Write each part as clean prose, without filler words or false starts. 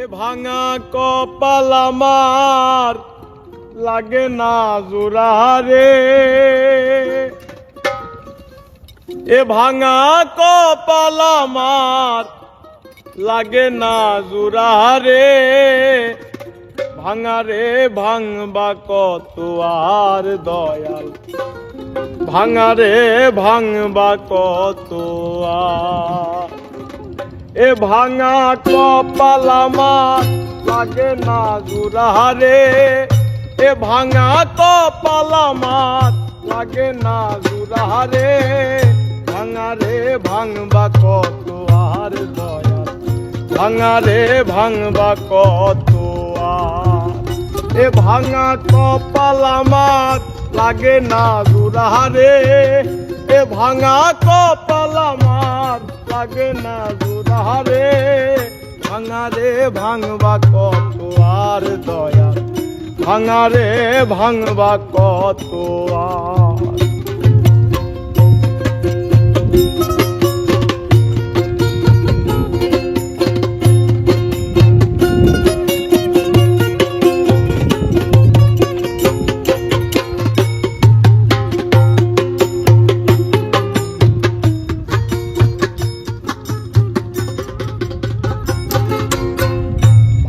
এ ভাঙা কপাল আমার লাগে না জোড়া রে, এ ভাঙা কপাল আমার লাগে না জোড়া রে, ভাঙা রে ভাঙবা কত আর দয়াল, ভাঙা রে ভাঙবা কত আর। এ ভাঙা কপাল আমার লাগে না জোড়া রে, এ ভাঙা কপাল আমার লাগে না জোড়া রে, ভাঙা রে ভাঙবা কত আর দয়াল, ভাঙা রে ভাঙবা কত আর। এ ভাঙা কপাল আমার লাগে না জোড়া রে, এ ভাঙা কপাল আমার লাগে না জোড়া রে, ভাঙা রে ভাঙবা কত আর দয়াল, ভাঙা রে ভাঙবা কত আর।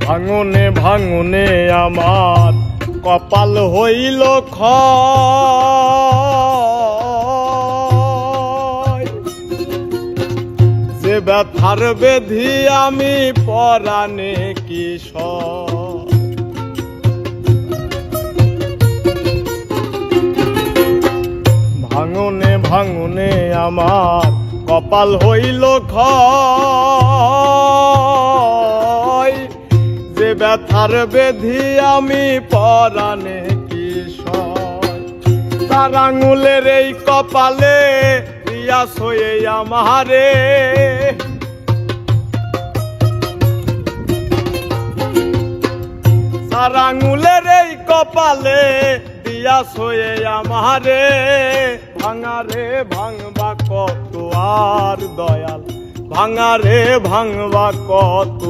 ভাঙনে ভাঙনে আমার কপাল হইল ক্ষয়, যে ব্যথার বেধি আমি পরাণে কিশোর। ভাঙনে ভাঙনে আমার কপাল হইল ক্ষয়, যে ব্যথার বেধি আমি পরাণে কিশোর। তার আঙুলের এই কপালে পিয়াস হয়ে আমারে, তার আঙুলের এই কপালে পিয়াস হয়ে আমারে, ভাঙা রে ভাঙবা কত আর দয়াল, ভাঙা রে ভাঙবা কত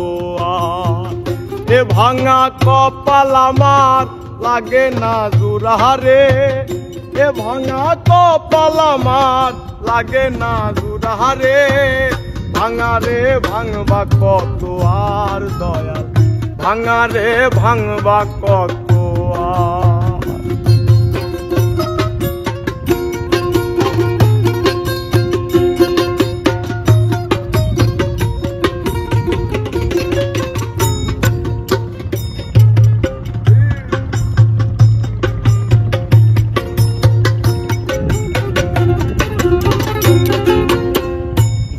আর। এ ভাঙা কপাল আমার লাগে না জোড়া রে, এ ভাঙা কপাল আমার লাগে না জোড়া রে, ভাঙা রে ভাঙবা কত আর দয়াল, ভাঙা রে ভাঙবা কত আর।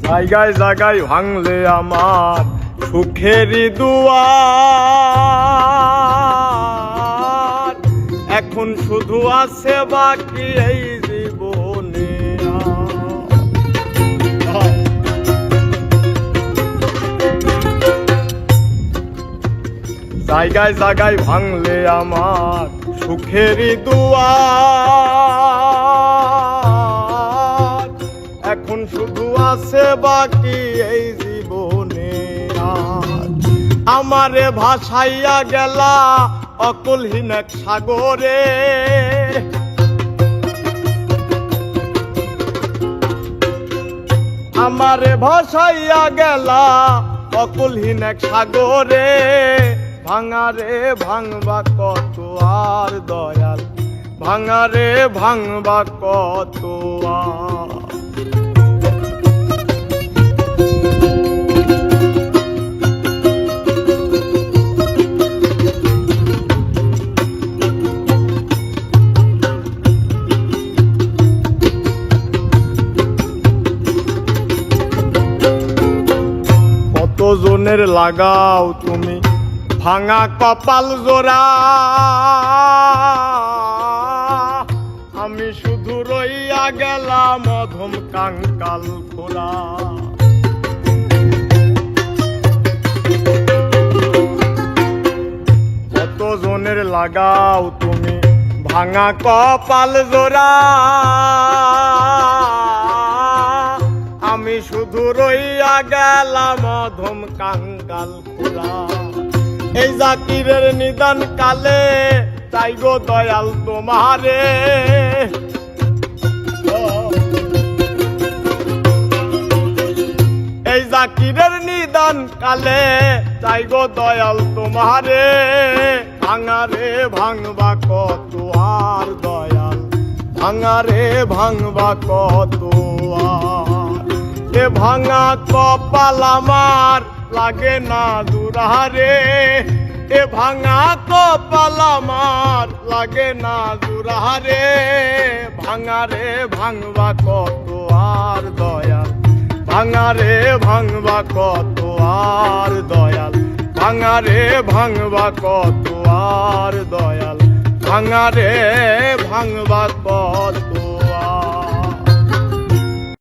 জায়গায় জায়গায় ভাঙলে আমার সুখেরই দুয়ার, এখন শুধু আছে বাকি এই জীবনে। জায়গায় জায়গায় ভাঙলে আমার সুখেরই দুয়ার, এখন শুধু আছে বাকি এই জীবনে। আমারে ভাসাইয়া গেলা অকলহীন এক সাগরে, আমারে ভাসাইয়া গেলা অকলহীন এক সাগরে, ভাঙা রে ভাঙবা কত আর দয়াল, ভাঙা রে ভাঙবা কত আর। কতজনের লাগাও তুমি ভাঙা কপাল জোড়া, আমি শুধু রইয়া গেলাম অধম কাঙ্কাল খোলা। কতজনের লাগাও তুমি ভাঙা কপাল জোড়া, আমি শুধু রইয়া গেলাম অধম কাঙ্গাল খোলা। এই জাকিরের নিদান কালে চাই গো দয়াল তোমারে। এই জাকিরের নিদান কালে চাই গো দয়াল তোমারে। ভাঙারে ভাঙবা কত আর দয়াল, ভাঙারে ভাঙবা কত আর। এ ভাঙা কপাল আমার লাগে না দুরারে। এ ভাঙা কপাল আমার লাগে না দুরারে। ভাঙারে ভাঙবা কত আর দয়াল, ভাঙারে ভাঙবা কত আর দয়াল। ভাঙারে ভাঙবা কত আর দয়াল, ভাঙারে ভাঙবা কত